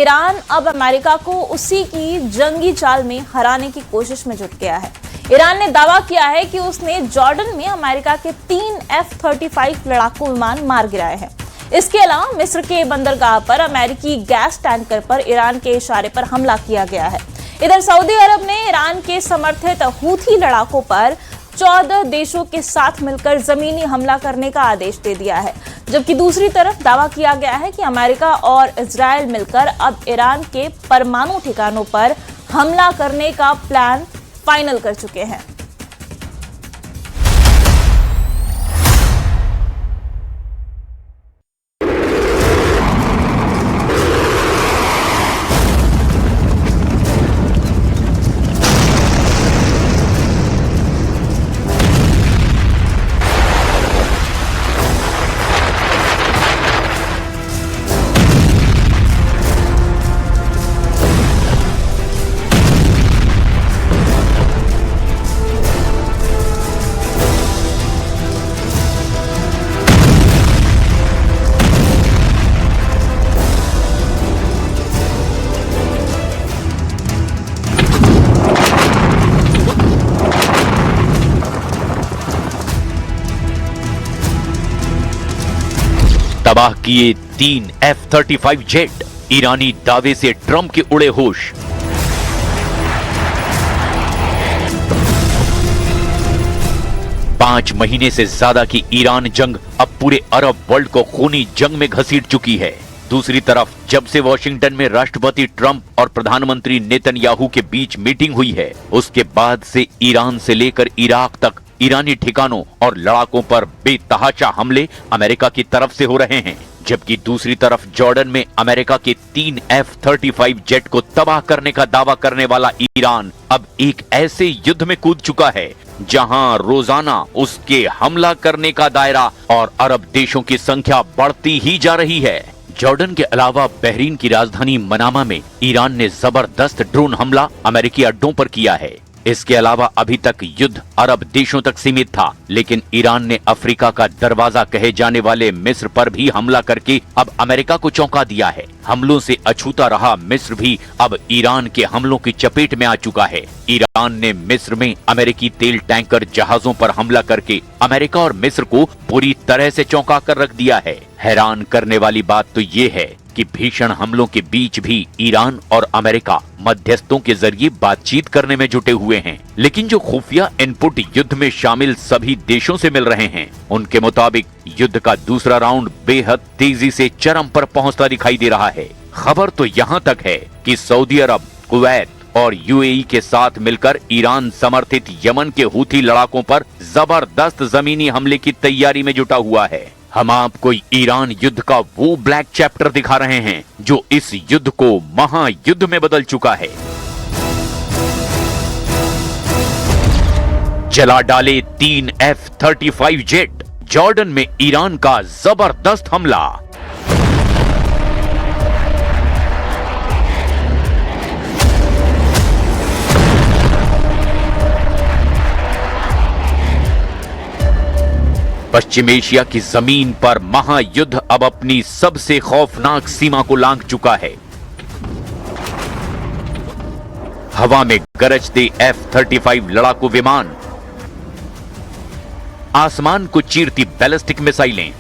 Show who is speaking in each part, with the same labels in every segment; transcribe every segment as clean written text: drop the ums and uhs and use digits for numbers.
Speaker 1: Iran अब America को उसी की जंगी चाल में हराने की कोशिश में जुट गया है। ईरान ने दावा किया है कि उसने जॉर्डन में अमेरिका के 3 F-35 लड़ाकू विमान मार गिराए हैं। इसके अलावा मिस्र के बंदरगाह पर अमेरिकी गैस टैंकर पर ईरान के इशारे पर हमला किया गया है। इधर सऊदी अरब ने ईरान के समर्थित हूथी लड़ाकों पर 14 देशों के साथ मिलकर जमीनी हमला करने का आदेश दे दिया है, जबकि दूसरी तरफ दावा किया गया है कि अमेरिका और इजरायल मिलकर अब ईरान के परमाणु ठिकानों पर हमला करने का प्लान फाइनल कर चुके हैं।
Speaker 2: तबाह किए 3 F-35 जेट, ईरानी दावे से ट्रंप के उड़े होश। पांच महीने से ज्यादा की ईरान जंग अब पूरे अरब वर्ल्ड को खूनी जंग में घसीट चुकी है। दूसरी तरफ जब से वॉशिंगटन में राष्ट्रपति ट्रंप और प्रधानमंत्री नेतन्याहू के बीच मीटिंग हुई है, उसके बाद से ईरान से लेकर इराक तक ईरानी ठिकानों और लड़ाकों पर बेतहाशा हमले अमेरिका की तरफ से हो रहे हैं, जबकि दूसरी तरफ जॉर्डन में अमेरिका के 3 F-35 जेट को तबाह करने का दावा करने वाला ईरान अब एक ऐसे युद्ध में कूद चुका है जहां रोजाना उसके हमला करने का दायरा और अरब देशों की संख्या बढ़ती ही जा रही है। जॉर्डन के अलावा बहरीन की राजधानी मनामा में ईरान ने जबरदस्त ड्रोन हमला अमेरिकी अड्डों पर किया है। इसके अलावा अभी तक युद्ध अरब देशों तक सीमित था, लेकिन ईरान ने अफ्रीका का दरवाजा कहे जाने वाले मिस्र पर भी हमला करके अब अमेरिका को चौंका दिया है। हमलों से अछूता रहा मिस्र भी अब ईरान के हमलों की चपेट में आ चुका है। ईरान ने मिस्र में अमेरिकी तेल टैंकर जहाजों पर हमला करके अमेरिका और मिस्र को पूरी तरह से चौंका कर रख दिया है। हैरान करने वाली बात तो ये है कि भीषण हमलों के बीच भी ईरान और अमेरिका मध्यस्थों के जरिए बातचीत करने में जुटे हुए हैं, लेकिन जो खुफिया इनपुट युद्ध में शामिल सभी देशों से मिल रहे हैं, उनके मुताबिक युद्ध का दूसरा राउंड बेहद तेजी से चरम पर पहुंचता दिखाई दे रहा है। खबर तो यहाँ तक है कि सऊदी अरब, कुवैत और यूएई के साथ मिलकर ईरान समर्थित यमन के हूथी लड़ाकों पर जबरदस्त जमीनी हमले की तैयारी में जुटा हुआ है। हम आपको ईरान युद्ध का वो ब्लैक चैप्टर दिखा रहे हैं जो इस युद्ध को महायुद्ध में बदल चुका है। जला डाले 3 F-35 जेट, जॉर्डन में ईरान का जबरदस्त हमला। पश्चिम एशिया की जमीन पर महायुद्ध अब अपनी सबसे खौफनाक सीमा को लांघ चुका है। हवा में गरजते F-35 लड़ाकू विमान, आसमान को चीरती बैलिस्टिक मिसाइलें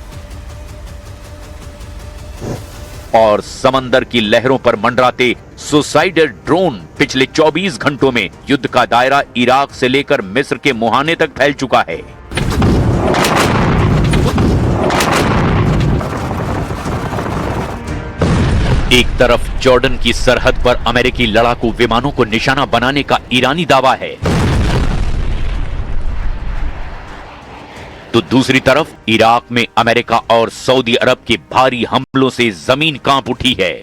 Speaker 2: और समंदर की लहरों पर मंडराते सुसाइडर ड्रोन पिछले 24 घंटों में युद्ध का दायरा इराक से लेकर मिस्र के मुहाने तक फैल चुका है। एक तरफ जॉर्डन की सरहद पर अमेरिकी लड़ाकू विमानों को निशाना बनाने का ईरानी दावा है, तो दूसरी तरफ इराक में अमेरिका और सऊदी अरब के भारी हमलों से जमीन कांप उठी है।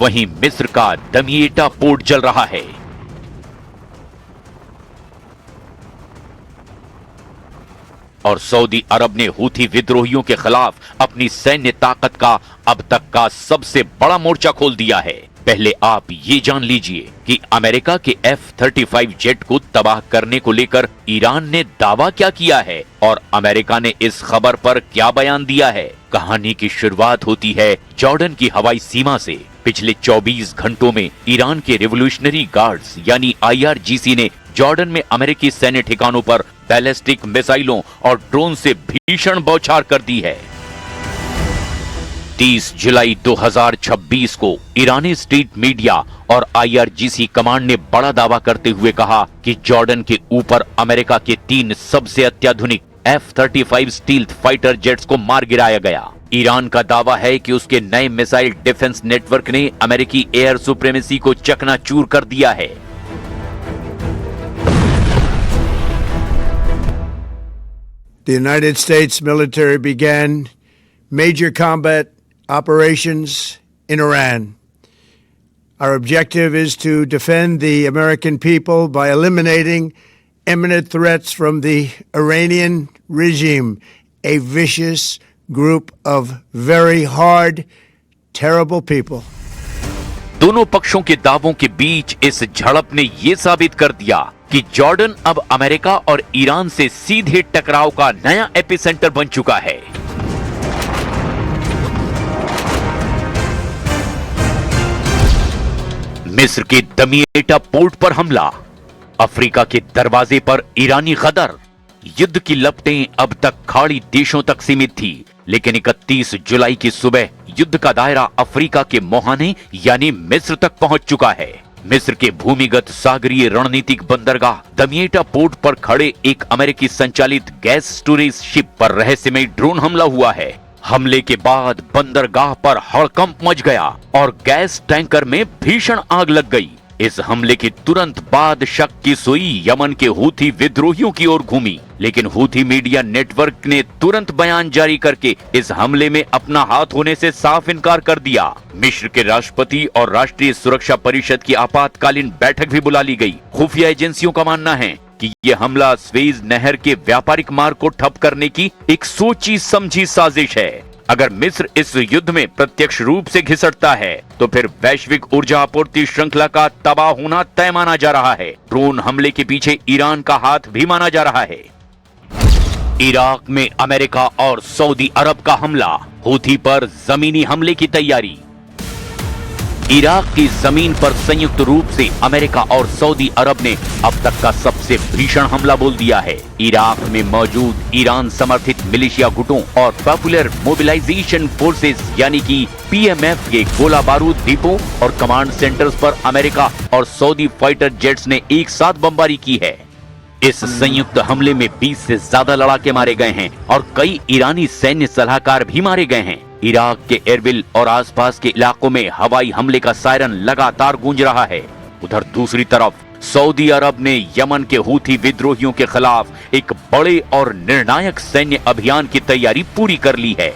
Speaker 2: वहीं मिस्र का दमियेटा पोर्ट जल रहा है। और सऊदी अरब ने हूथी विद्रोहियों के खिलाफ अपनी सैन्य ताकत का अब तक का सबसे बड़ा मोर्चा खोल दिया है। पहले आप ये जान लीजिए कि अमेरिका के F-35 जेट को तबाह करने को लेकर ईरान ने दावा क्या किया है और अमेरिका ने इस खबर पर क्या बयान दिया है। कहानी की शुरुआत होती है जॉर्डन की हवाई सीमा से। पिछले 24 घंटों में ईरान के रिवोल्यूशनरी गार्ड्स यानी IRGC ने जॉर्डन में अमेरिकी सैन्य ठिकानों पर बैलिस्टिक मिसाइलों और ड्रोन से भीषण बौछार कर दी है। 30 जुलाई 2026 को ईरानी स्टेट मीडिया और IRGC कमांड ने बड़ा दावा करते हुए कहा कि जॉर्डन के ऊपर अमेरिका के 3 सबसे अत्याधुनिक F-35 स्टील्थ फाइटर जेट्स को मार गिराया गया। ईरान का दावा है कि उसके नए मिसाइल डिफेंस नेटवर्क ने अमेरिकी एयर सुप्रीमेसी को चकनाचूर कर दिया है।
Speaker 3: The United States military began major combat operations in Iran. Our objective is to defend the American people by eliminating imminent threats from the Iranian regime, a vicious group of very hard, terrible people.
Speaker 2: दोनों पक्षों के दावों के बीच इस झड़प ने यह साबित कर दिया कि जॉर्डन अब अमेरिका और ईरान से सीधे टकराव का नया एपिसेंटर बन चुका है। मिस्र के दमियटा पोर्ट पर हमला, अफ्रीका के दरवाजे पर ईरानी गदर। युद्ध की लपटें अब तक खाड़ी देशों तक सीमित थी, लेकिन 31 जुलाई की सुबह युद्ध का दायरा अफ्रीका के मोहाने यानी मिस्र तक पहुंच चुका है। मिस्र के भूमिगत सागरीय रणनीतिक बंदरगाह दमियटा पोर्ट पर खड़े एक अमेरिकी संचालित गैस स्टोरेज शिप पर रहस्यमय ड्रोन हमला हुआ है। हमले के बाद बंदरगाह पर हड़कंप मच गया और गैस टैंकर में भीषण आग लग गई। इस हमले के तुरंत बाद शक की सुई यमन के हूथी विद्रोहियों की ओर घूमी, लेकिन हूथी मीडिया नेटवर्क ने तुरंत बयान जारी करके इस हमले में अपना हाथ होने से साफ इनकार कर दिया। मिस्र के राष्ट्रपति और राष्ट्रीय सुरक्षा परिषद की आपातकालीन बैठक भी बुला ली गई। खुफिया एजेंसियों का मानना है कि यह हमला स्वेज नहर के व्यापारिक मार्ग को ठप करने की एक सोची समझी साजिश है। अगर मिस्र इस युद्ध में प्रत्यक्ष रूप से घिसटता है तो फिर वैश्विक ऊर्जा आपूर्ति श्रृंखला का तबाह होना तय माना जा रहा है। ड्रोन हमले के पीछे ईरान का हाथ भी माना जा रहा है। इराक में अमेरिका और सऊदी अरब का हमला, हूथी पर जमीनी हमले की तैयारी। इराक की जमीन पर संयुक्त रूप से अमेरिका और सऊदी अरब ने अब तक का सबसे भीषण हमला बोल दिया है। इराक में मौजूद ईरान समर्थित मिलिशिया गुटों और पॉपुलर मोबिलाइजेशन फोर्सेस यानी कि PMF के गोला बारूद डिपो और कमांड सेंटर्स पर अमेरिका और सऊदी फाइटर जेट्स ने एक साथ बमबारी की है। इस संयुक्त हमले में 20 से ज्यादा लड़ाके मारे गए हैं और कई ईरानी सैन्य सलाहकार भी मारे गए हैं। इराक के एरबिल और आसपास के इलाकों में हवाई हमले का सायरन लगातार गूंज रहा है। उधर दूसरी तरफ सऊदी अरब ने यमन के हूथी विद्रोहियों के खिलाफ एक बड़े और निर्णायक सैन्य अभियान की तैयारी पूरी कर ली है।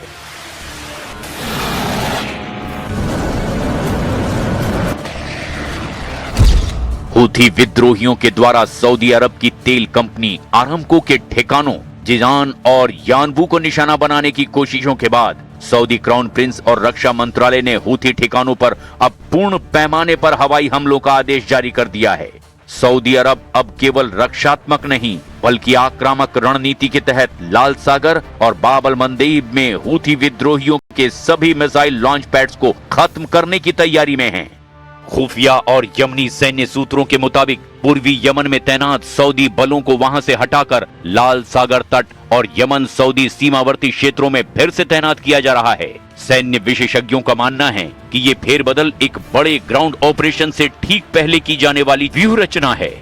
Speaker 2: हूथी विद्रोहियों के द्वारा सऊदी अरब की तेल कंपनी आरामको के ठिकानों जिजान और यानबू को निशाना बनाने की कोशिशों के बाद सऊदी क्राउन प्रिंस और रक्षा मंत्रालय ने हूथी ठिकानों पर अब पूर्ण पैमाने पर हवाई हमलों का आदेश जारी कर दिया है। सऊदी अरब अब केवल रक्षात्मक नहीं बल्कि आक्रामक रणनीति के तहत लाल सागर और बाब अल मंदेब में हूथी विद्रोहियों के सभी मिसाइल लॉन्च पैड्स को खत्म करने की तैयारी में है। खुफिया और यमनी सैन्य सूत्रों के मुताबिक पूर्वी यमन में तैनात सऊदी बलों को वहां से हटाकर लाल सागर तट और यमन सऊदी सीमावर्ती क्षेत्रों में फिर से तैनात किया जा रहा है। सैन्य विशेषज्ञों का मानना है कि ये फेरबदल एक बड़े ग्राउंड ऑपरेशन से ठीक पहले की जाने वाली व्यूह रचना है।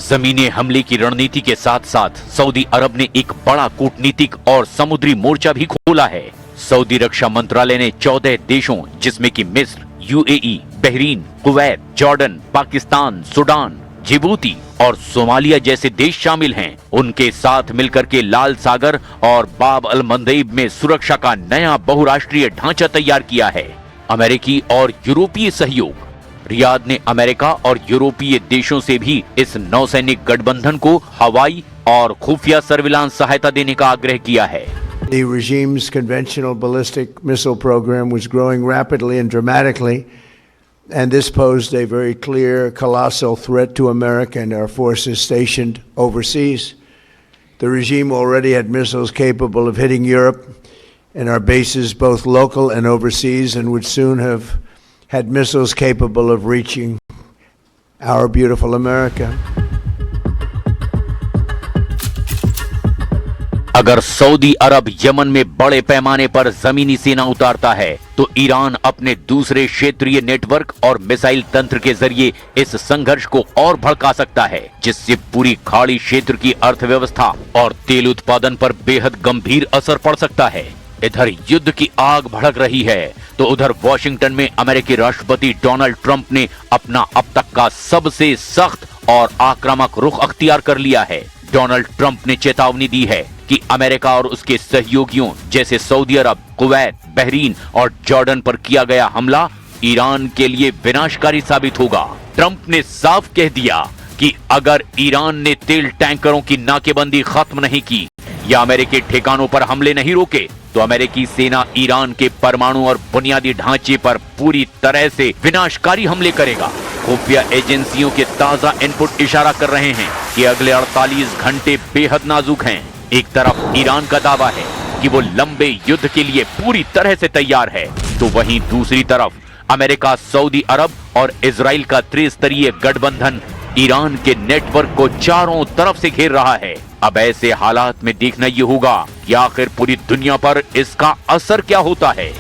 Speaker 2: जमीनी हमले की रणनीति के साथ साथ सऊदी अरब ने एक बड़ा कूटनीतिक और समुद्री मोर्चा भी खोला है। सऊदी रक्षा मंत्रालय ने 14 देशों जिसमें कि मिस्र, UAE, Bahrain, Kuwait, Jordan, Pakistan, Sudan, Djibouti और सोमालिया जैसे देश शामिल हैं, उनके साथ मिलकर के लाल सागर और बाब अल मंदेब में सुरक्षा का नया बहुराष्ट्रीय ढांचा तैयार किया है। अमेरिकी और यूरोपीय सहयोग, रियाद ने अमेरिका और यूरोपीय देशों से भी इस नौसैनिक गठबंधन को हवाई और खुफिया सर्विलांस सहायता देने का आग्रह किया है।
Speaker 3: The regime's conventional ballistic missile program was growing rapidly and dramatically, and this posed a very clear, colossal threat to America and our forces stationed overseas. The regime already had missiles capable of hitting Europe in our bases, both local and overseas, and would soon have had missiles capable of reaching our beautiful America.
Speaker 2: अगर Saudi अरब Yemen में बड़े पैमाने पर जमीनी सेना उतारता है तो ईरान अपने दूसरे क्षेत्रीय नेटवर्क और मिसाइल तंत्र के जरिए इस संघर्ष को और भड़का सकता है, जिससे पूरी खाड़ी क्षेत्र की अर्थव्यवस्था और तेल उत्पादन पर बेहद गंभीर असर पड़ सकता है। इधर युद्ध की आग भड़क रही है तो उधर वॉशिंगटन में अमेरिकी राष्ट्रपति डोनाल्ड ट्रंप ने अपना अब तक का सबसे सख्त और आक्रामक रुख अख्तियार कर लिया है। डोनाल्ड ट्रंप ने चेतावनी दी है कि अमेरिका और उसके सहयोगियों जैसे सऊदी अरब, कुवैत, बहरीन और जॉर्डन पर किया गया हमला ईरान के लिए विनाशकारी साबित होगा। ट्रंप ने साफ कह दिया कि अगर ईरान ने तेल टैंकरों की नाकेबंदी खत्म नहीं की या अमेरिकी ठिकानों पर हमले नहीं रोके तो अमेरिकी सेना ईरान के परमाणु और बुनियादी ढांचे पर पूरी तरह से विनाशकारी हमले करेगा। खुफिया एजेंसियों के ताजा इनपुट इशारा कर रहे हैं कि अगले 48 घंटे बेहद नाजुक हैं। एक तरफ ईरान का दावा है कि वो लंबे युद्ध के लिए पूरी तरह से तैयार है, तो वहीं दूसरी तरफ अमेरिका, सऊदी अरब और इजराइल का त्रिस्तरीय गठबंधन ईरान के नेटवर्क को चारों तरफ से घेर रहा है। अब ऐसे हालात में देखना ये होगा कि आखिर पूरी दुनिया पर इसका असर क्या होता है।